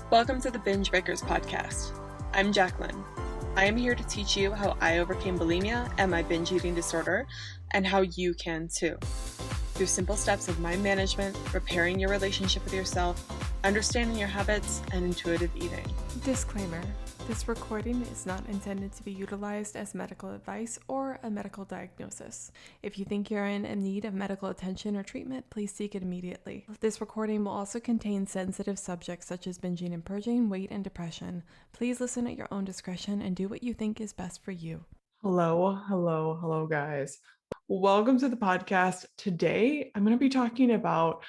Welcome to the Binge Breakers podcast. I'm Jacqueline. I am here to teach you how I overcame bulimia and my binge eating disorder, and how you can too. Through simple steps of mind management, repairing your relationship with yourself, understanding your habits, and intuitive eating. Disclaimer: this recording is not intended to be utilized as medical advice or a medical diagnosis. If you think you're in need of medical attention or treatment, please seek it immediately. This recording will also contain sensitive subjects such as binging and purging, weight, and depression. Please listen at your own discretion and do what you think is best for you. Hello, guys. Welcome to the podcast. Today, I'm going to be talking about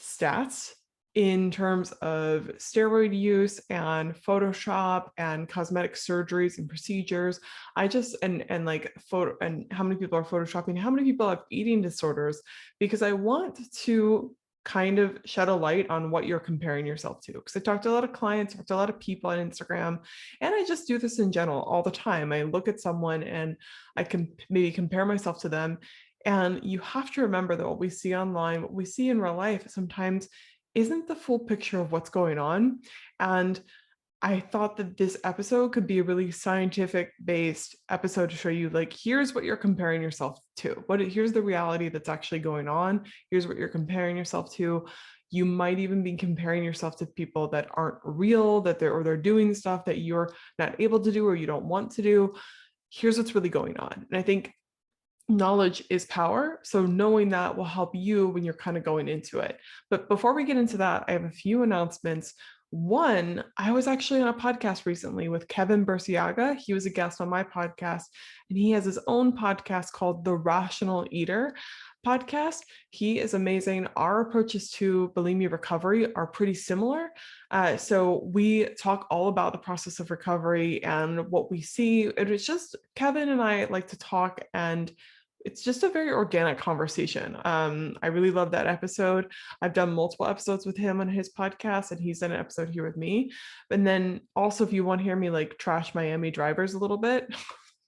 stats in terms of steroid use and Photoshop and cosmetic surgeries and procedures. And how many people are Photoshopping, how many people have eating disorders, because I want to kind of shed a light on what you're comparing yourself to. Because I talk to a lot of clients, talk to a lot of people on Instagram, and I just do this in general all the time. I look at someone and I can maybe compare myself to them. And you have to remember that what we see online, what we see in real life, sometimes isn't the full picture of what's going on. And I thought that this episode could be a really scientific based episode to show you, like, here's what you're comparing yourself to. Here's the reality that's actually going on. Here's what you're comparing yourself to. You might even be comparing yourself to people that aren't real, they're doing stuff that you're not able to do or you don't want to do. Here's what's really going on. And I think knowledge is power. So knowing that will help you when you're kind of going into it. But before we get into that, I have a few announcements. One, I was actually on a podcast recently with Kevin Burciaga. He was a guest on my podcast, and he has his own podcast called The Rational Eater podcast. He is amazing. Our approaches to bulimia recovery are pretty similar. So we talk all about the process of recovery and what we see. And it's just Kevin and I like to talk, and it's just a very organic conversation. I really love that episode. I've done multiple episodes with him on his podcast, and he's done an episode here with me. And then also, if you want to hear me like trash Miami drivers a little bit,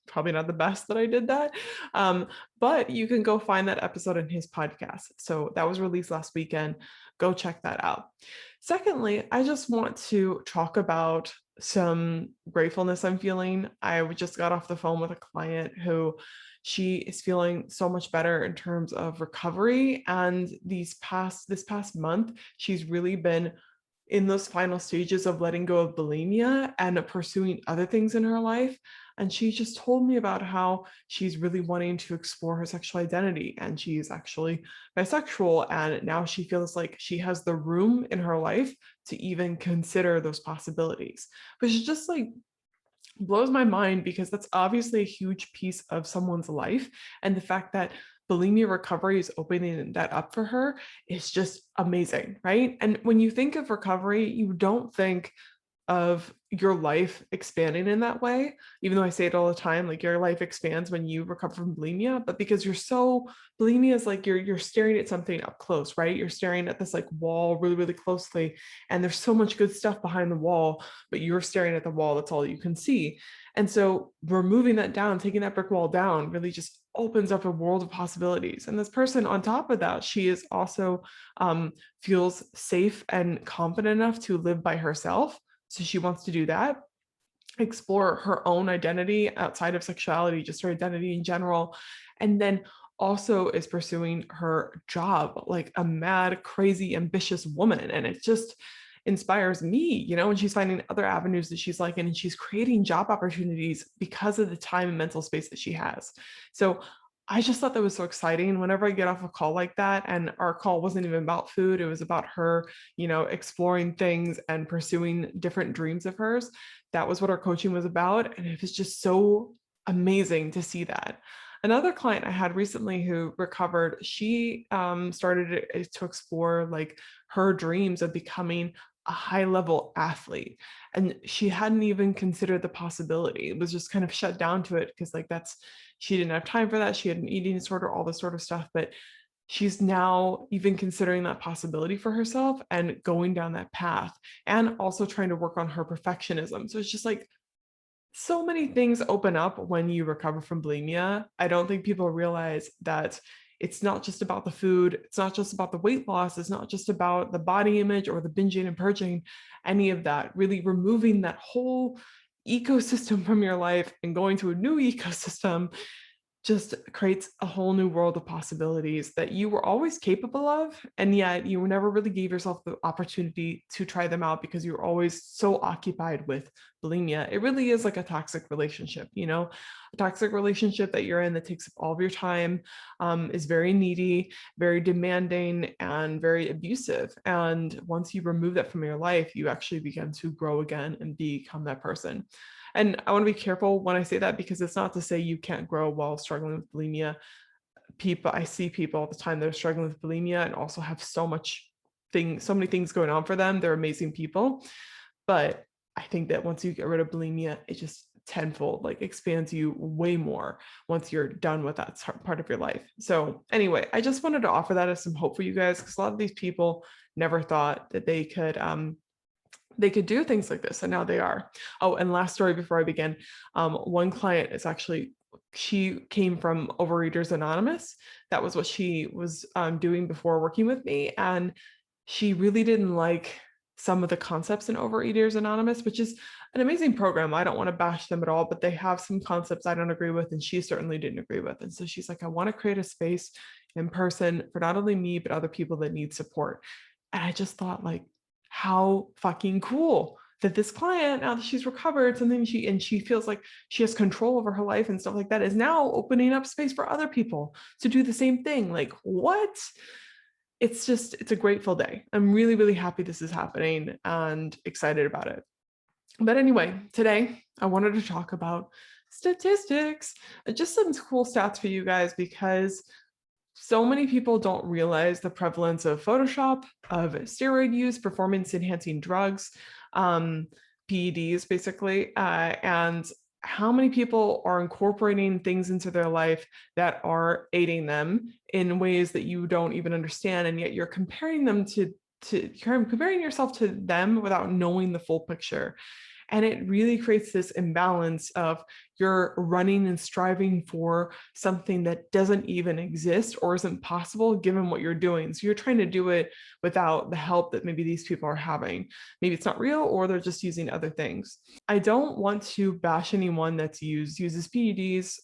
probably not the best that I did that. But you can go find that episode in his podcast. So that was released last weekend. Go check that out. Secondly, I just want to talk about some gratefulness I'm feeling. I just got off the phone with a client who she is feeling so much better in terms of recovery. And this past month, she's really been in those final stages of letting go of bulimia and pursuing other things in her life. And she just told me about how she's really wanting to explore her sexual identity, and she's actually bisexual. And now she feels like she has the room in her life to even consider those possibilities, which is just like blows my mind, because that's obviously a huge piece of someone's life. And the fact that bulimia recovery is opening that up for her is just amazing, right? And when you think of recovery, you don't think of your life expanding in that way, even though I say it all the time, like your life expands when you recover from bulimia. But because bulimia is like you're staring at something up close, right? You're staring at this like wall really, really closely, and there's so much good stuff behind the wall, but you're staring at the wall. That's all you can see. And so removing that down, taking that brick wall down, really just opens up a world of possibilities. And this person, on top of that, she is also feels safe and confident enough to live by herself. So she wants to do that, explore her own identity outside of sexuality, just her identity in general. And then also is pursuing her job like a mad, crazy, ambitious woman. And it just inspires me, and she's finding other avenues that she's like, and she's creating job opportunities because of the time and mental space that she has. So I just thought that was so exciting. Whenever I get off a call like that, and our call wasn't even about food, it was about her, exploring things and pursuing different dreams of hers. That was what our coaching was about. And it was just so amazing to see that. Another client I had recently who recovered, she started to explore like her dreams of becoming a high-level athlete. And she hadn't even considered the possibility. It was just kind of shut down to it because she didn't have time for that. She had an eating disorder, all this sort of stuff. But she's now even considering that possibility for herself and going down that path, and also trying to work on her perfectionism. So it's just like so many things open up when you recover from bulimia. I don't think people realize that It's not just about the food. It's not just about the weight loss. It's not just about the body image or the binging and purging, any of that. Really removing that whole ecosystem from your life and going to a new ecosystem just creates a whole new world of possibilities that you were always capable of, and yet you never really gave yourself the opportunity to try them out because you were always so occupied with bulimia. It really is like a toxic relationship, a toxic relationship that you're in that takes up all of your time, is very needy, very demanding, and very abusive. And once you remove that from your life, you actually begin to grow again and become that person. And I want to be careful when I say that, because it's not to say you can't grow while struggling with bulimia. I see people all the time that are struggling with bulimia and also have so many things going on for them. They're amazing people. But I think that once you get rid of bulimia, it just tenfold expands you way more once you're done with that part of your life. So anyway, I just wanted to offer that as some hope for you guys, because a lot of these people never thought that they could do things like this, and now they are. Oh, and last story before I begin. One client she came from Overeaters Anonymous. That was what she was doing before working with me. And she really didn't like some of the concepts in Overeaters Anonymous, which is an amazing program. I don't want to bash them at all, but they have some concepts I don't agree with, and she certainly didn't agree with. And so she's like, I want to create a space in person for not only me, but other people that need support. And I just thought, how fucking cool that this client, now that she's recovered, she feels like she has control over her life and stuff like that, is now opening up space for other people to do the same thing. What? It's a grateful day. I'm really, really happy this is happening and excited about it. But anyway, today I wanted to talk about statistics, just some cool stats for you guys, because so many people don't realize the prevalence of Photoshop, of steroid use, performance enhancing drugs, PEDs basically, and how many people are incorporating things into their life that are aiding them in ways that you don't even understand, and yet you're comparing yourself to them without knowing the full picture. And it really creates this imbalance of you're running and striving for something that doesn't even exist or isn't possible given what you're doing. So you're trying to do it without the help that maybe these people are having. Maybe it's not real, or they're just using other things. I don't want to bash anyone that uses PEDs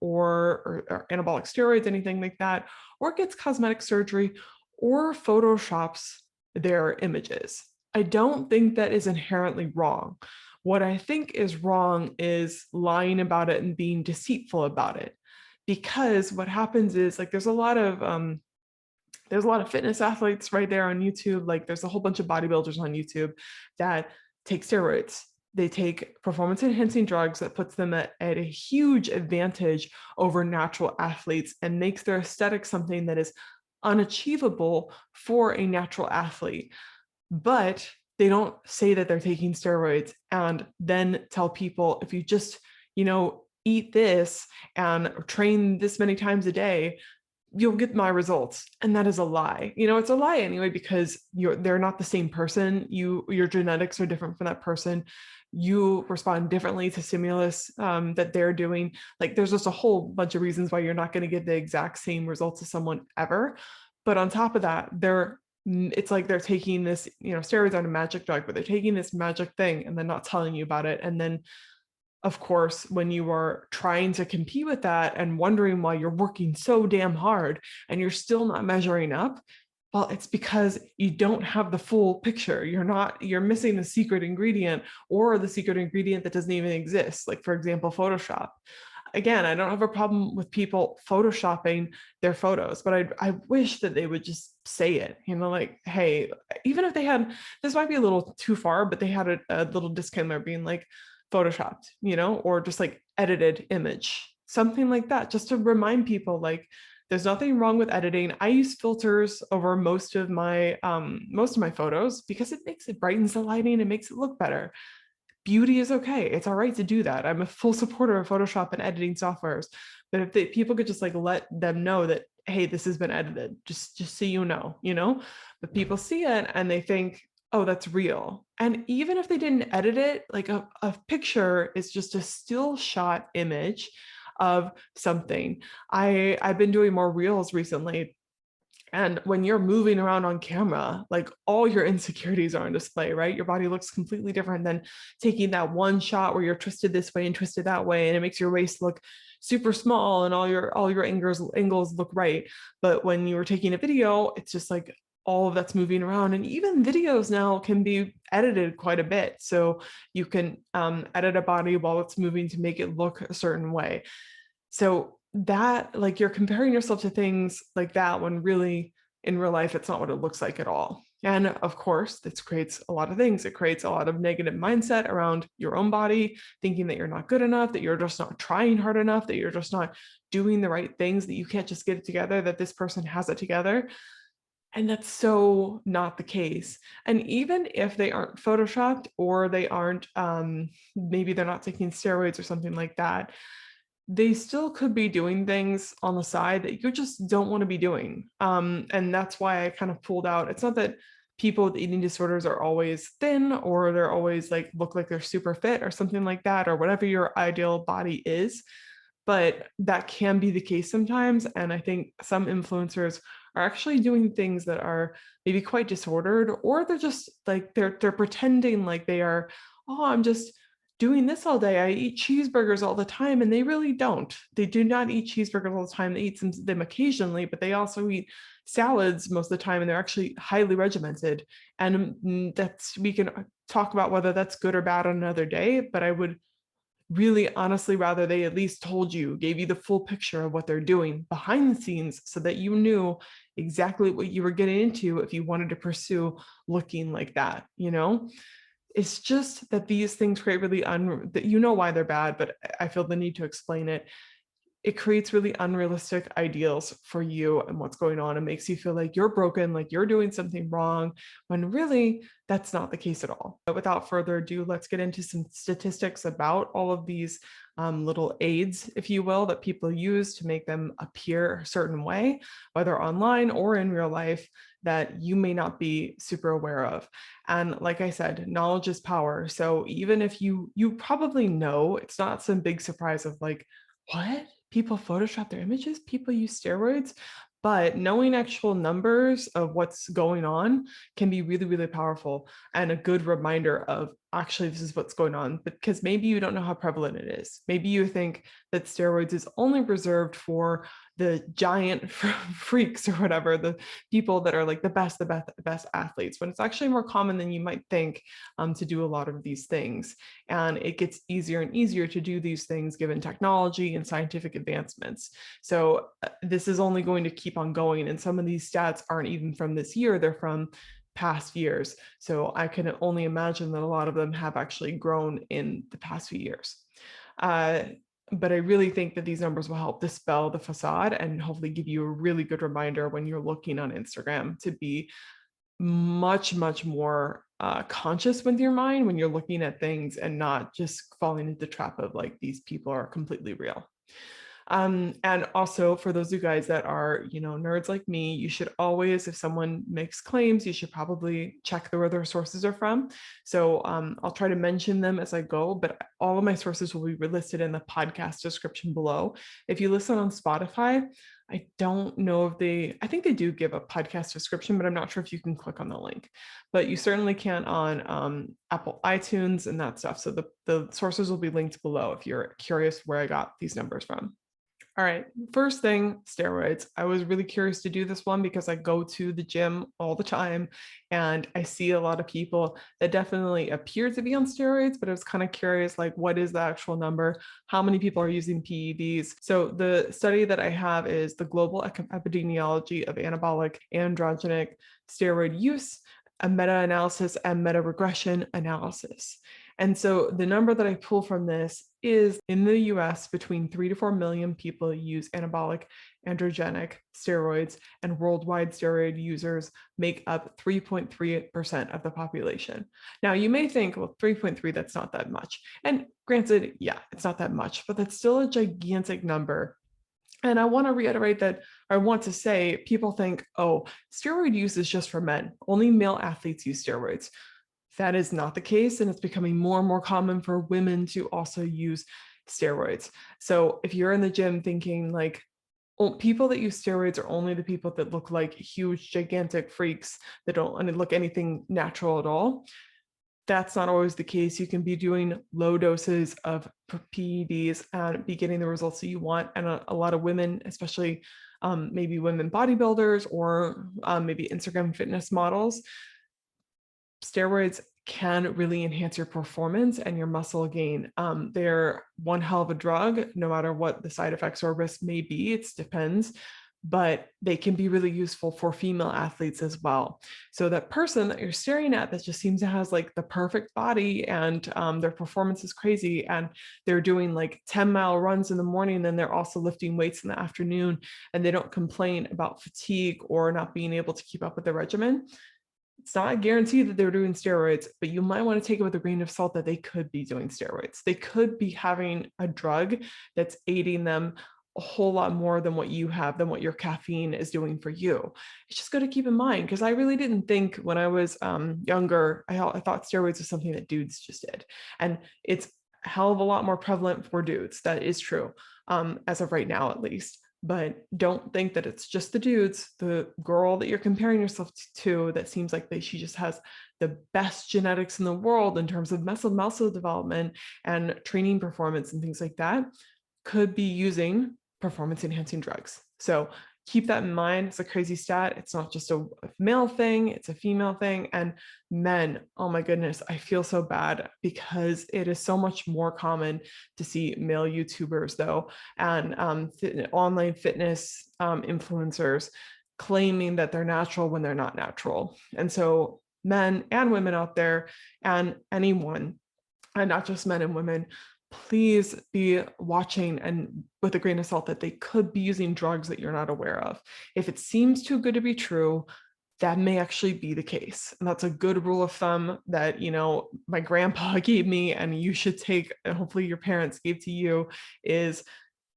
or anabolic steroids, anything like that, or gets cosmetic surgery or photoshops their images. I don't think that is inherently wrong. What I think is wrong is lying about it and being deceitful about it. Because what happens is there's a lot of fitness athletes right there on YouTube. There's a whole bunch of bodybuilders on YouTube that take steroids. They take performance enhancing drugs that puts them at a huge advantage over natural athletes and makes their aesthetic something that is unachievable for a natural athlete. But they don't say that they're taking steroids and then tell people, if you just, eat this and train this many times a day, you'll get my results. And that is a lie. It's a lie anyway, because they're not the same person. Your genetics are different from that person. You respond differently to stimulus that they're doing. There's just a whole bunch of reasons why you're not going to get the exact same results as someone ever. But on top of that, it's like they're taking this, steroids aren't a magic drug, but they're taking this magic thing and then not telling you about it. And then, of course, when you are trying to compete with that and wondering why you're working so damn hard and you're still not measuring up, well, it's because you don't have the full picture. You're missing the secret ingredient, or the secret ingredient that doesn't even exist. For example, Photoshop. Again, I don't have a problem with people photoshopping their photos, but I wish that they would just say it, hey, even if they had, this might be a little too far, but they had a little disclaimer being photoshopped, or just edited image, something like that, just to remind people there's nothing wrong with editing. I use filters over most of my photos because it brightens the lighting, it makes it look better. Beauty is okay. It's all right to do that. I'm a full supporter of Photoshop and editing softwares. But if people could just let them know that, hey, this has been edited, just so you know, but people see it and they think, oh, that's real. And even if they didn't edit it, a picture is just a still shot image of something. I've been doing more reels recently. And when you're moving around on camera, like all your insecurities are on display, right? Your body looks completely different than taking that one shot where you're twisted this way and twisted that way, and it makes your waist look super small and all your angles look right. But when you were taking a video, it's just like all of that's moving around. And even videos now can be edited quite a bit. So you can edit a body while it's moving to make it look a certain way. So that, like, you're comparing yourself to things like that when really in real life, it's not what it looks like at all. And of course, this creates a lot of things. It creates a lot of negative mindset around your own body, thinking that you're not good enough, that you're just not trying hard enough, that you're just not doing the right things, that you can't just get it together, that this person has it together. And that's so not the case. And even if they aren't photoshopped or they aren't, maybe they're not taking steroids or something like that, they still could be doing things on the side that you just don't want to be doing. And that's why I kind of pulled out. It's not that people with eating disorders are always thin or they're always like look like they're super fit or something like that, or whatever your ideal body is, but that can be the case sometimes. And I think some influencers are actually doing things that are maybe quite disordered, or they're just like they're pretending like they are, oh, I'm just doing this all day. I eat cheeseburgers all the time, and they really don't. They do not eat cheeseburgers all the time. They eat them occasionally, but they also eat salads most of the time, and they're actually highly regimented. And that's, we can talk about whether that's good or bad on another day, but I would really honestly rather they at least told you, gave you the full picture of what they're doing behind the scenes so that you knew exactly what you were getting into if you wanted to pursue looking like that, you know? It's just that these things create really that, you know why they're bad, but I feel the need to explain it. It creates really unrealistic ideals for you and what's going on. It makes you feel like you're broken, like you're doing something wrong, when really that's not the case at all. But without further ado, let's get into some statistics about all of these little aids, if you will, that people use to make them appear a certain way, whether online or in real life, that you may not be super aware of. And like I said, knowledge is power. So even if you probably know, it's not some big surprise of like, what? People Photoshop their images, people use steroids, but knowing actual numbers of what's going on can be really, really powerful and a good reminder of actually this is what's going on, because maybe you don't know how prevalent it is. Maybe you think that steroids is only reserved for the giant freaks or whatever, the people that are like the best athletes, when it's actually more common than you might think to do a lot of these things. And it gets easier and easier to do these things given technology and scientific advancements. So this is only going to keep on going. And some of these stats aren't even from this year, they're from past years. So I can only imagine that a lot of them have actually grown in the past few years. But I really think that these numbers will help dispel the facade and hopefully give you a really good reminder when you're looking on Instagram to be much, much more conscious with your mind when you're looking at things and not just falling into the trap of like, these people are completely real. And also for those of you guys that are, you know, nerds like me, you should always, if someone makes claims, you should probably check where their sources are from. So I'll try to mention them as I go, but all of my sources will be listed in the podcast description below. If you listen on Spotify, I don't know if I think they do give a podcast description, but I'm not sure if you can click on the link, but you certainly can on Apple iTunes and that stuff. So the sources will be linked below if you're curious where I got these numbers from. All right, first thing, steroids. I was really curious to do this one because I go to the gym all the time and I see a lot of people that definitely appear to be on steroids, but I was kind of curious, like, what is the actual number? How many people are using PEDs? So the study that I have is the Global Epidemiology of Anabolic Androgenic Steroid Use, a meta-analysis and meta-regression analysis. And so the number that I pull from this is in the US, between 3 to 4 million people use anabolic androgenic steroids, and worldwide steroid users make up 3.3% of the population. Now, you may think, well, 3.3, that's not that much. And granted, yeah, it's not that much, but that's still a gigantic number. And I want to reiterate that, I want to say, people think, oh, steroid use is just for men. Only male athletes use steroids. That is not the case, and it's becoming more and more common for women to also use steroids. So if you're in the gym thinking like, people that use steroids are only the people that look like huge, gigantic freaks that don't look anything natural at all. That's not always the case. You can be doing low doses of PEDs and be getting the results that you want. And a lot of women, especially maybe women bodybuilders or maybe Instagram fitness models, steroids can really enhance your performance and your muscle gain. They're one hell of a drug, no matter what the side effects or risks may be. It depends, but they can be really useful for female athletes as well. So that person that you're staring at that just seems to has like the perfect body and their performance is crazy, and they're doing like 10-mile runs in the morning, and they're also lifting weights in the afternoon, and they don't complain about fatigue or not being able to keep up with the regimen. It's not a guarantee that they're doing steroids, but you might want to take it with a grain of salt that they could be doing steroids. They could be having a drug that's aiding them a whole lot more than what you have, than what your caffeine is doing for you. It's just good to keep in mind, because I really didn't think when I was younger, I thought steroids was something that dudes just did. And it's a hell of a lot more prevalent for dudes. That is true, as of right now, at least. But don't think that it's just the dudes. The girl that you're comparing yourself to that seems like she just has the best genetics in the world in terms of muscle development and training performance and things like that could be using performance enhancing drugs. So keep that in mind. It's a crazy stat. It's not just a male thing, it's a female thing. And men, oh my goodness, I feel so bad, because it is so much more common to see male YouTubers though, and online fitness influencers claiming that they're natural when they're not natural. And so men and women out there, and anyone, and not just men and women, please be watching and with a grain of salt that they could be using drugs that you're not aware of. If it seems too good to be true, that may actually be the case. And that's a good rule of thumb that, my grandpa gave me, and you should take, and hopefully your parents gave to you, is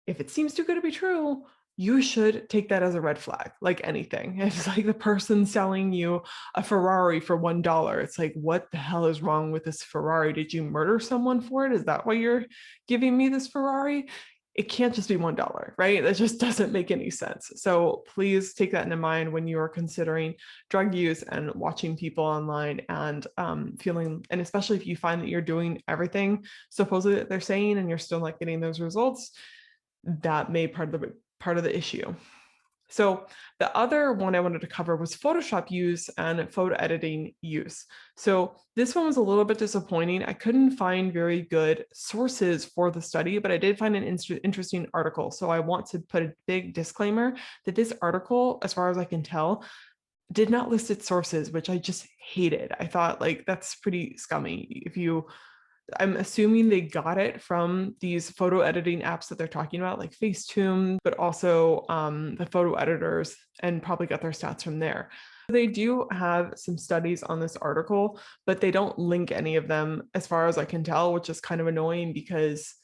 if it seems too good to be true, you should take that as a red flag, like anything. It's like the person selling you a Ferrari for $1. It's like, what the hell is wrong with this Ferrari? Did you murder someone for it? Is that why you're giving me this Ferrari? It can't just be $1, right? That just doesn't make any sense. So please take that into mind when you are considering drug use and watching people online and feeling, and especially if you find that you're doing everything supposedly that they're saying and you're still not getting those results, that may part of the issue. So the other one I wanted to cover was Photoshop use and photo editing use. So this one was a little bit disappointing. I couldn't find very good sources for the study, but I did find an interesting article. So I want to put a big disclaimer that this article, as far as I can tell, did not list its sources, which I just hated. I thought like that's pretty scummy. I'm assuming they got it from these photo editing apps that they're talking about, like Facetune, but also the photo editors, and probably got their stats from there. They do have some studies on this article, but they don't link any of them as far as I can tell, which is kind of annoying because,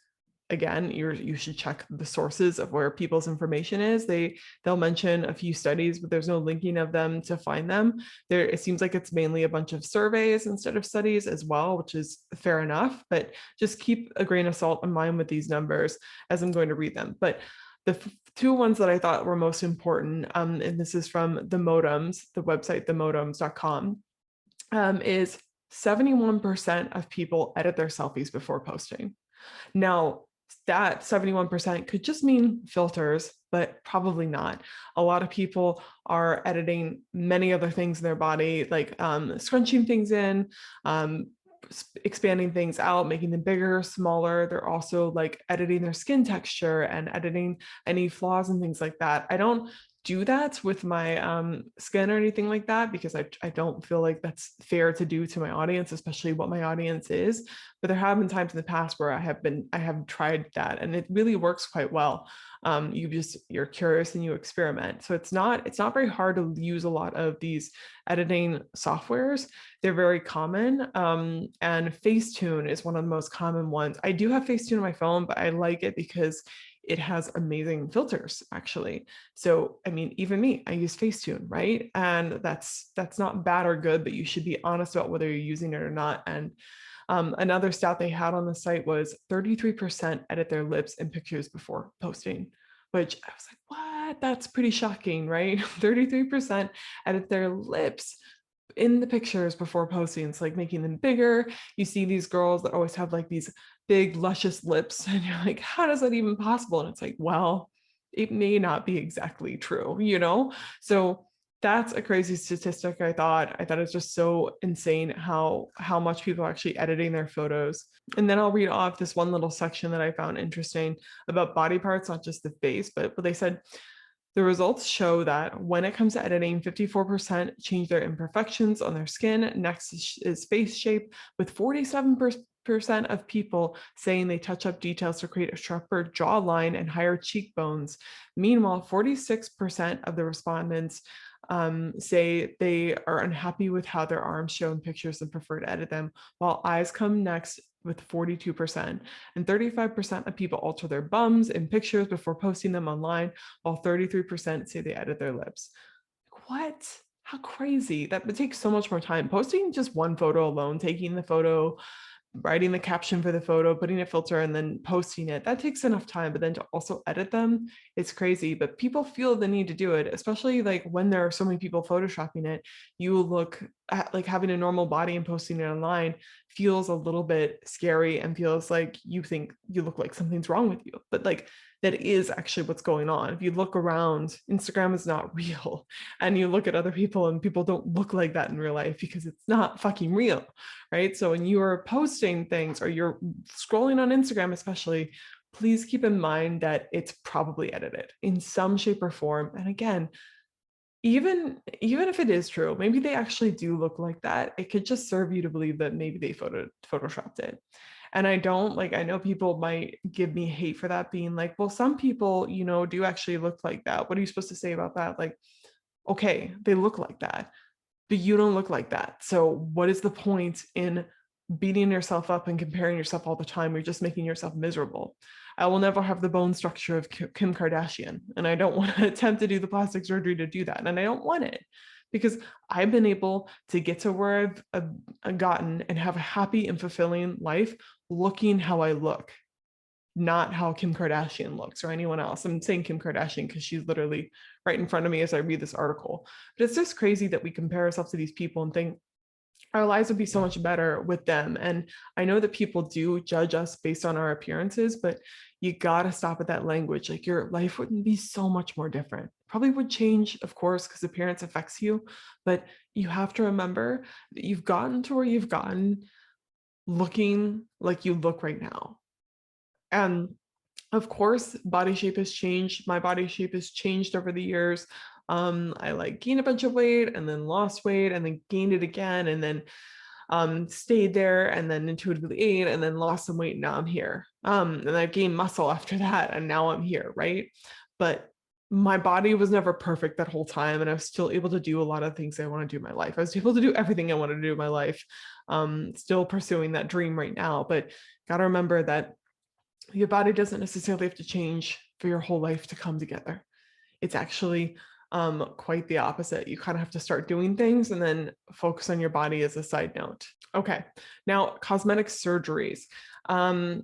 again, you should check the sources of where people's information is. They'll mention a few studies, but there's no linking of them to find them. It seems like it's mainly a bunch of surveys instead of studies as well, which is fair enough, but just keep a grain of salt in mind with these numbers as I'm going to read them. But the two ones that I thought were most important, and this is from the Modems, the website, themodems.com, is 71% of people edit their selfies before posting. Now, that 71% could just mean filters, but probably not. A lot of people are editing many other things in their body, like scrunching things in, expanding things out, making them bigger, smaller. They're also like editing their skin texture and editing any flaws and things like that. I don't do that with my skin or anything like that, because I don't feel like that's fair to do to my audience, especially what my audience is. But there have been times in the past where I have tried that, and it really works quite well. You're curious and you experiment. So it's not very hard to use a lot of these editing softwares. They're very common. And Facetune is one of the most common ones. I do have Facetune on my phone, but I like it because it has amazing filters, actually. So, I mean, even me, I use Facetune, right? And that's not bad or good, but you should be honest about whether you're using it or not. And another stat they had on the site was 33% edit their lips in pictures before posting, which I was like, what? That's pretty shocking, right? 33% edit their lips in the pictures before posting. It's like making them bigger. You see these girls that always have like these big, luscious lips, and you're like, how is that even possible? And it's like, well, it may not be exactly true, you know? So that's a crazy statistic. I thought it's just so insane how much people are actually editing their photos. And then I'll read off this one little section that I found interesting about body parts, not just the face, but they said the results show that when it comes to editing, 54% change their imperfections on their skin. Next is face shape, with 47% of people saying they touch up details to create a sharper jawline and higher cheekbones. Meanwhile, 46% of the respondents say they are unhappy with how their arms show in pictures and prefer to edit them, while eyes come next with 42%. And 35% of people alter their bums in pictures before posting them online, while 33% say they edit their lips. What? How crazy. That would take so much more time. Posting just one photo alone, taking the photo, writing the caption for the photo, putting a filter, and then posting it, that takes enough time. But then to also edit them, it's crazy. But people feel the need to do it, especially like when there are so many people photoshopping it. You look at like having a normal body and posting it online feels a little bit scary and feels like you think you look like something's wrong with you. But like that is actually what's going on. If you look around, Instagram is not real. And you look at other people and people don't look like that in real life because it's not fucking real, right? So when you are posting things or you're scrolling on Instagram, especially, please keep in mind that it's probably edited in some shape or form. And again, even if it is true, maybe they actually do look like that. It could just serve you to believe that maybe they photoshopped it. And I don't like, I know people might give me hate for that, being like, well, some people, you know, do actually look like that. What are you supposed to say about that? Like, okay, they look like that, but you don't look like that. So what is the point in beating yourself up and comparing yourself all the time? You're just making yourself miserable. I will never have the bone structure of Kim Kardashian, and I don't want to attempt to do the plastic surgery to do that. And I don't want it because I've been able to get to where I've gotten and have a happy and fulfilling life looking how I look, not how Kim Kardashian looks or anyone else. I'm saying Kim Kardashian because she's literally right in front of me as I read this article. But it's just crazy that we compare ourselves to these people and think our lives would be so much better with them. And I know that people do judge us based on our appearances, but you got to stop at that language. Like your life wouldn't be so much more different. Probably would change, of course, because appearance affects you, but you have to remember that you've gotten to where you've gotten looking like you look right now. And of course, body shape has changed. My body shape has changed over the years. I like gained a bunch of weight and then lost weight and then gained it again and then stayed there and then intuitively ate and then lost some weight. Now I'm here. And I've gained muscle after that and now I'm here, right? But my body was never perfect that whole time, and I was still able to do a lot of things I want to do in my life. I was able to do everything I wanted to do in my life. Still pursuing that dream right now, but got to remember that your body doesn't necessarily have to change for your whole life to come together. It's actually quite the opposite. You kind of have to start doing things and then focus on your body as a side note. Okay, now cosmetic surgeries and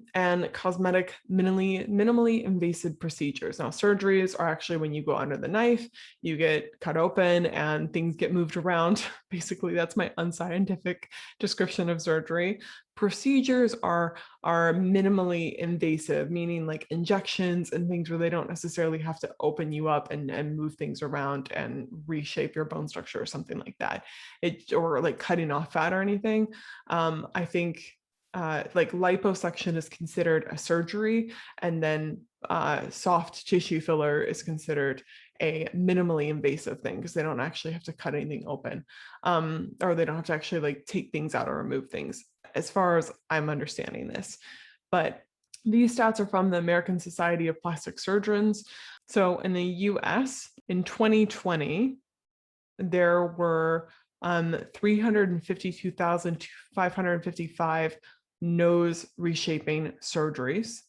cosmetic minimally invasive procedures. Now surgeries are actually when you go under the knife, you get cut open and things get moved around. Basically, that's my unscientific description of surgery. Procedures are minimally invasive, meaning like injections and things where they don't necessarily have to open you up and move things around and reshape your bone structure or something like that. Or like cutting off fat or anything. I think like liposuction is considered a surgery, and then soft tissue filler is considered a minimally invasive thing because they don't actually have to cut anything open, or they don't have to actually like take things out or remove things, as far as I'm understanding this. But these stats are from the American Society of Plastic Surgeons. So in the US in 2020, there were 352,555 nose reshaping surgeries.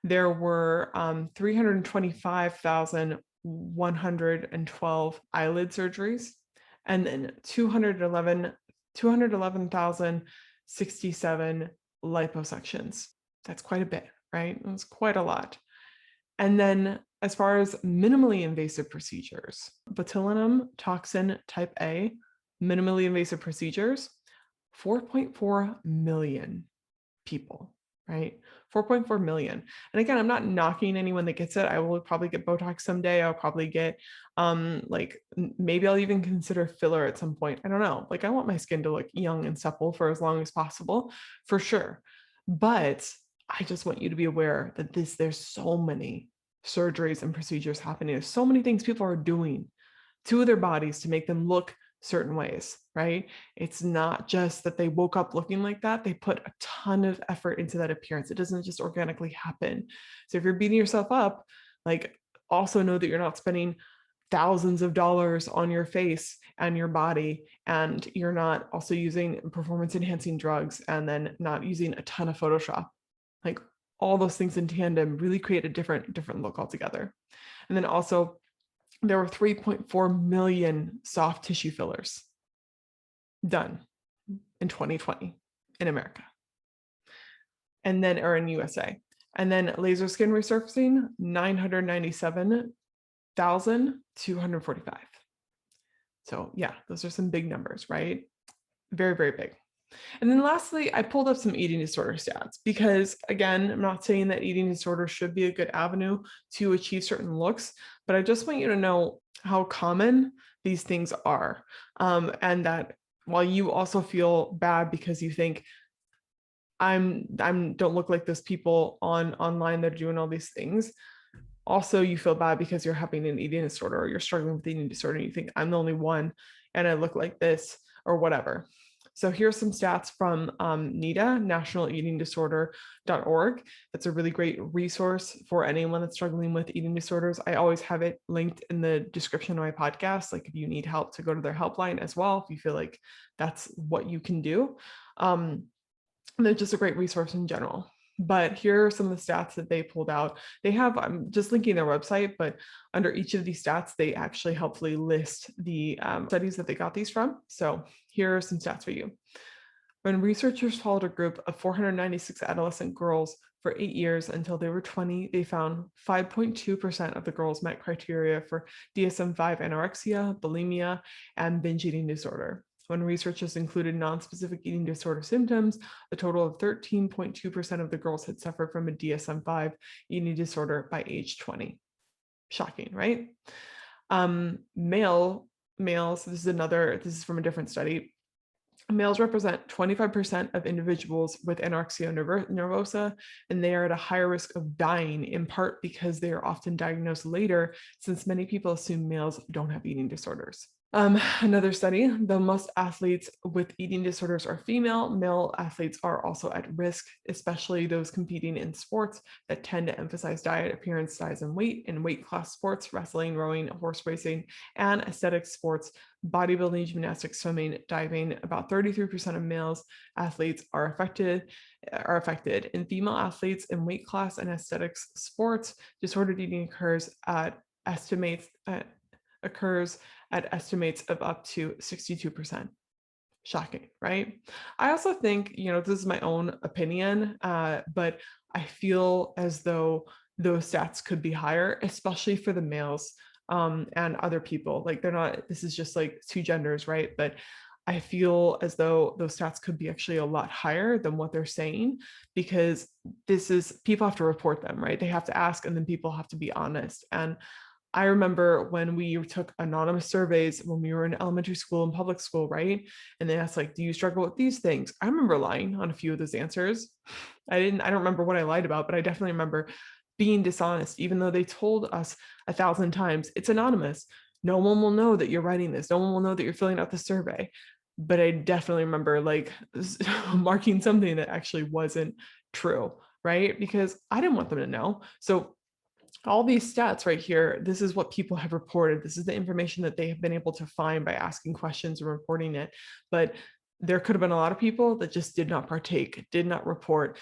There were 325,112 eyelid surgeries, and then 211,067 liposuctions. That's quite a bit, right? It was quite a lot. And then as far as minimally invasive procedures, botulinum toxin type A, minimally invasive procedures, 4.4 million people, right? 4.4 million. And again, I'm not knocking anyone that gets it. I will probably get Botox someday. I'll probably get maybe I'll even consider filler at some point. I don't know. Like I want my skin to look young and supple for as long as possible, for sure. But I just want you to be aware that there's so many surgeries and procedures happening. There's so many things people are doing to their bodies to make them look certain ways, right? It's not just that they woke up looking like that. They put a ton of effort into that appearance. It doesn't just organically happen. So if you're beating yourself up, like also know that you're not spending thousands of dollars on your face and your body, and you're not also using performance enhancing drugs and then not using a ton of Photoshop. Like all those things in tandem really create a different look altogether. And then also there were 3.4 million soft tissue fillers done in 2020 in America. And then, or in USA. And then laser skin resurfacing, 997,245. So yeah, those are some big numbers, right? Very, very big. And then lastly, I pulled up some eating disorder stats because, again, I'm not saying that eating disorder should be a good avenue to achieve certain looks, but I just want you to know how common these things are. And that while you also feel bad because you think I'm don't look like those people online that are doing all these things, also you feel bad because you're having an eating disorder or you're struggling with eating disorder and you think I'm the only one and I look like this or whatever. So here's some stats from NEDA, National Eating Disorder.org. That's a really great resource for anyone that's struggling with eating disorders. I always have it linked in the description of my podcast. Like if you need help to go to their helpline as well, if you feel like that's what you can do. They're just a great resource in general. But here are some of the stats that they pulled out. They have, I'm just linking their website, but under each of these stats, they actually helpfully list the studies that they got these from. So here are some stats for you. When researchers followed a group of 496 adolescent girls for 8 years until they were 20, they found 5.2% of the girls met criteria for DSM-5 anorexia, bulimia, and binge eating disorder. When researchers included non-specific eating disorder symptoms, a total of 13.2% of the girls had suffered from a DSM-5 eating disorder by age 20. Shocking, right? Males, this is from a different study. Males represent 25% of individuals with anorexia nervosa, and they are at a higher risk of dying, in part because they are often diagnosed later, since many people assume males don't have eating disorders. Another study, though most athletes with eating disorders are female, male athletes are also at risk, especially those competing in sports that tend to emphasize diet, appearance, size, and weight. In weight class sports, wrestling, rowing, horse racing, and aesthetic sports, bodybuilding, gymnastics, swimming, diving, about 33% of males athletes are affected. In female athletes in weight class and aesthetics sports, disordered eating occurs at estimates of up to 62%. Shocking, right? I also think, this is my own opinion, but I feel as though those stats could be higher, especially for the males and other people. Like this is just like two genders, right? But I feel as though those stats could be actually a lot higher than what they're saying, because people have to report them, right? They have to ask, and then people have to be honest. And I remember when we took anonymous surveys when we were in elementary school and public school, right? And they asked, like, do you struggle with these things? I remember lying on a few of those answers. I don't remember what I lied about, but I definitely remember being dishonest, even though they told us 1,000 times, it's anonymous. No one will know that you're writing this. No one will know that you're filling out the survey. But I definitely remember like marking something that actually wasn't true, right? Because I didn't want them to know. So all these stats right here, this is what people have reported. This is the information that they have been able to find by asking questions and reporting it. But there could have been a lot of people that just did not partake, did not report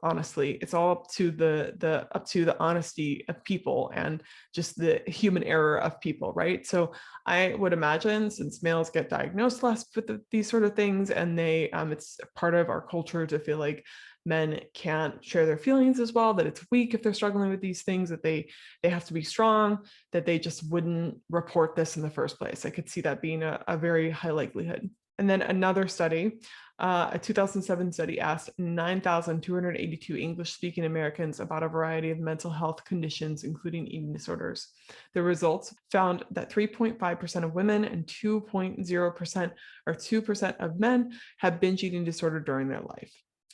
honestly. It's all up to the honesty of people and just the human error of people, right? So I would imagine, since males get diagnosed less with these sort of things, and it's part of our culture to feel like men can't share their feelings as well, that it's weak if they're struggling with these things, that they have to be strong, that they just wouldn't report this in the first place. I could see that being a very high likelihood. And then another study, a 2007 study, asked 9,282 English-speaking Americans about a variety of mental health conditions, including eating disorders. The results found that 3.5% of women and 2.0% or 2% of men had binge eating disorder during their life.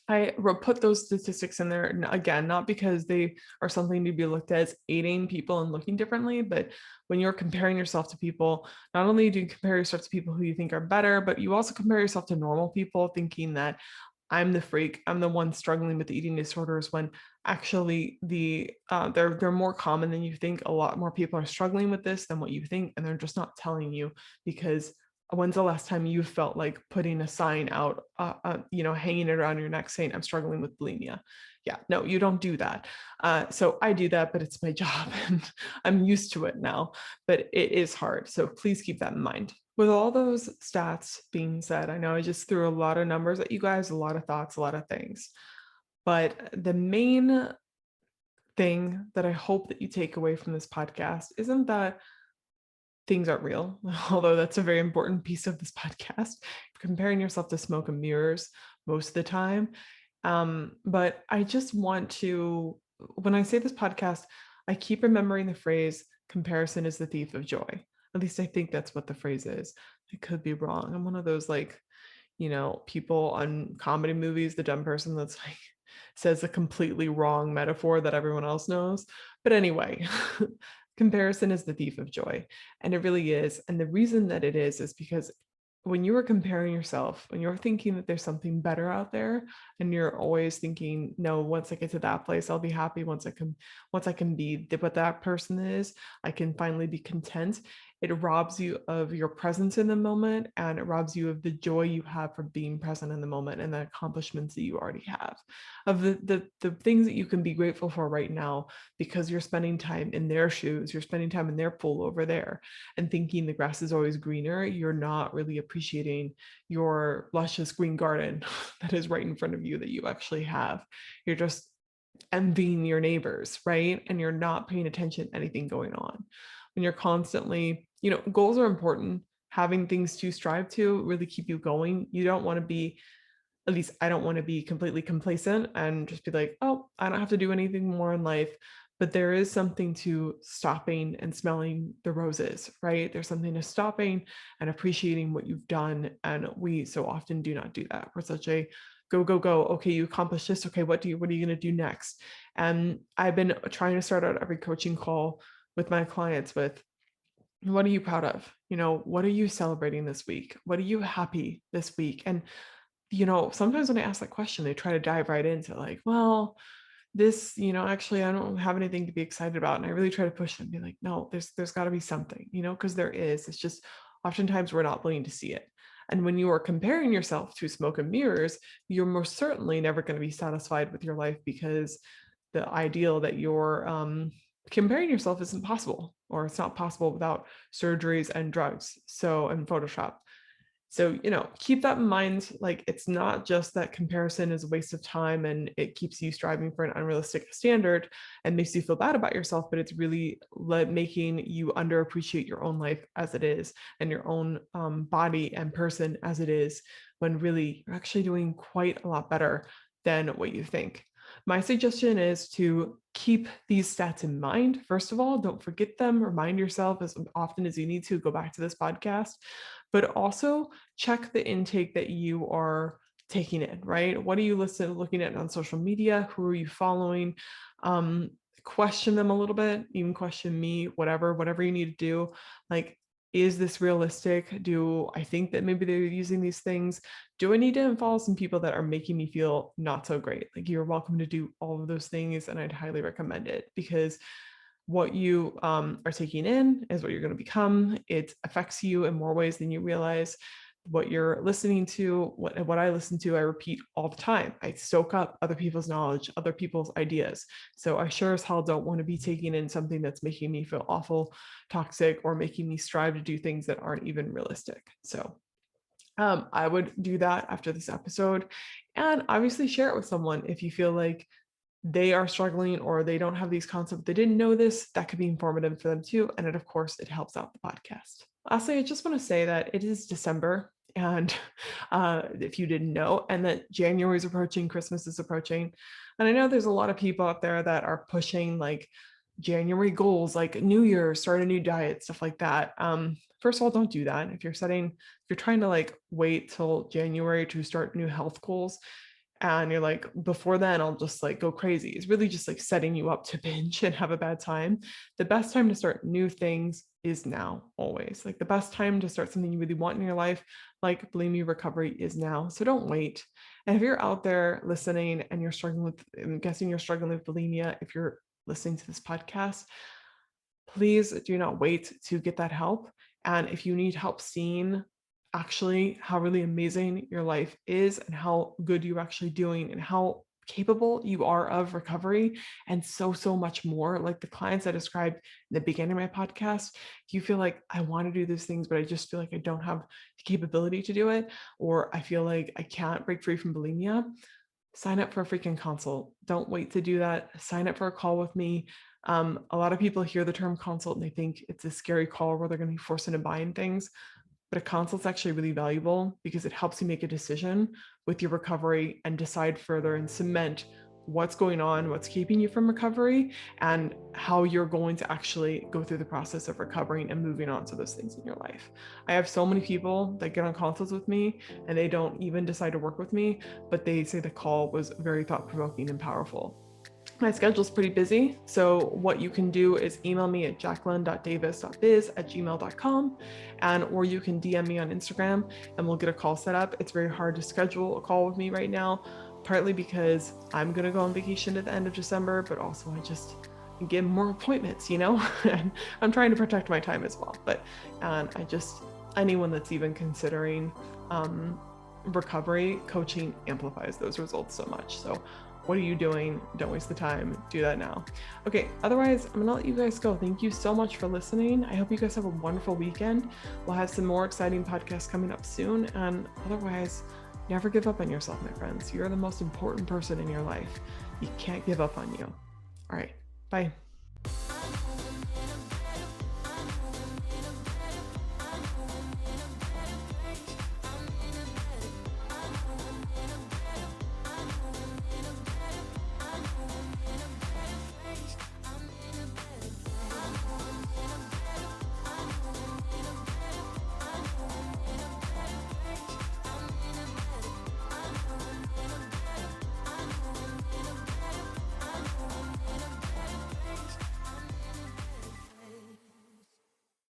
I put those statistics in there, again, not because they are something to be looked at as aiding people and looking differently, but when you're comparing yourself to people, not only do you compare yourself to people who you think are better, but you also compare yourself to normal people, thinking that I'm the freak, I'm the one struggling with eating disorders, when actually they're more common than you think. A lot more people are struggling with this than what you think, and they're just not telling you, because when's the last time you felt like putting a sign out, hanging it around your neck saying, I'm struggling with bulimia? Yeah, no, you don't do that. So I do that, but it's my job and I'm used to it now, but it is hard. So please keep that in mind. With all those stats being said, I know I just threw a lot of numbers at you guys, a lot of thoughts, a lot of things, but the main thing that I hope that you take away from this podcast isn't that things aren't real, although that's a very important piece of this podcast, comparing yourself to smoke and mirrors most of the time. But I just want to, when I say this podcast, I keep remembering the phrase, comparison is the thief of joy. At least I think that's what the phrase is. I could be wrong. I'm one of those, like, people on comedy movies, the dumb person that's like says a completely wrong metaphor that everyone else knows. But anyway, comparison is the thief of joy. And it really is. And the reason that it is because when you are comparing yourself, when you're thinking that there's something better out there, and you're always thinking, no, once I get to that place, I'll be happy. Once I can be what that person is, I can finally be content. It robs you of your presence in the moment, and it robs you of the joy you have for being present in the moment and the accomplishments that you already have, of the things that you can be grateful for right now, because you're spending time in their shoes, you're spending time in their pool over there, and thinking the grass is always greener. You're not really appreciating your luscious green garden that is right in front of you that you actually have. You're just envying your neighbors, right? And you're not paying attention to anything going on. When you're constantly, goals are important. Having things to strive to really keep you going. You don't want to be, at least I don't want to be, completely complacent and just be like, oh, I don't have to do anything more in life. But there is something to stopping and smelling the roses, right? There's something to stopping and appreciating what you've done. And we so often do not do that. We're such a go, go, go. Okay, you accomplished this. Okay, what are you going to do next? And I've been trying to start out every coaching call with my clients with, what are you proud of? What are you celebrating this week? What are you happy this week? And sometimes when I ask that question, they try to dive right into like, well, this, actually, I don't have anything to be excited about. And I really try to push them, be like, no, there's got to be something, because there is. It's just oftentimes we're not willing to see it. And when you are comparing yourself to smoke and mirrors, you're most certainly never going to be satisfied with your life, because the ideal that you're comparing yourself isn't possible, or it's not possible without surgeries and drugs. And Photoshop. So, keep that in mind. Like, it's not just that comparison is a waste of time and it keeps you striving for an unrealistic standard and makes you feel bad about yourself, but it's really making you underappreciate your own life as it is, and your own body and person as it is, when really you're actually doing quite a lot better than what you think. My suggestion is to keep these stats in mind. First of all, don't forget them. Remind yourself as often as you need to. Go back to this podcast, but also check the intake that you are taking in, right? What are you looking at on social media? Who are you following? Question them a little bit, even question me, whatever you need to do. Like, is this realistic? Do I think that maybe they're using these things? Do I need to unfollow some people that are making me feel not so great? Like, you're welcome to do all of those things, and I'd highly recommend it, because what you are taking in is what you're going to become. It affects you in more ways than you realize. what you're listening to, what I listen to, I repeat all the time. I soak up other people's knowledge, other people's ideas. So I sure as hell don't want to be taking in something that's making me feel awful, toxic, or making me strive to do things that aren't even realistic. So I would do that after this episode, and obviously share it with someone if you feel like they are struggling or they don't have these concepts, they didn't know this, that could be informative for them too. And of course, it helps out the podcast. Lastly, I just want to say that it is December, and if you didn't know, and that January is approaching, Christmas is approaching. And I know there's a lot of people out there that are pushing like January goals, like New Year, start a new diet, stuff like that. First of all, don't do that. If you're trying to like wait till January to start new health goals, and you're like, before then I'll just like go crazy, it's really just like setting you up to binge and have a bad time. The best time to start new things is now, always. Like the best time to start something you really want in your life, like bulimia recovery, is now. So don't wait. And if you're out there listening and you're struggling with, I'm guessing you're struggling with bulimia, if you're listening to this podcast, please do not wait to get that help. And if you need help seeing actually how really amazing your life is and how good you're actually doing and how capable you are of recovery and so much more, like the clients I described in the beginning of my podcast, if you feel like I want to do these things, but I just feel like I don't have the capability to do it, or I feel like I can't break free from bulimia, sign up for a freaking consult. Don't wait to do that. Sign up for a call with me. A lot of people hear the term consult and they think it's a scary call where they're going to be forced into buying things. But a consult's actually really valuable because it helps you make a decision with your recovery and decide further and cement what's going on, what's keeping you from recovery, and how you're going to actually go through the process of recovering and moving on to those things in your life. I have so many people that get on consults with me and they don't even decide to work with me, but they say the call was very thought-provoking and powerful. My schedule's pretty busy, so what you can do is email me at jacqueline.davis.biz@gmail.com, or you can DM me on Instagram and we'll get a call set up. It's very hard to schedule a call with me right now, partly because I'm gonna go on vacation at the end of December, but also I just get more appointments, and I'm trying to protect my time as well. But anyone that's even considering recovery, coaching amplifies those results so much. So what are you doing? Don't waste the time. Do that now. Okay, otherwise, I'm gonna let you guys go. Thank you so much for listening. I hope you guys have a wonderful weekend. We'll have some more exciting podcasts coming up soon. And otherwise, never give up on yourself, my friends. You're the most important person in your life. You can't give up on you. All right, bye.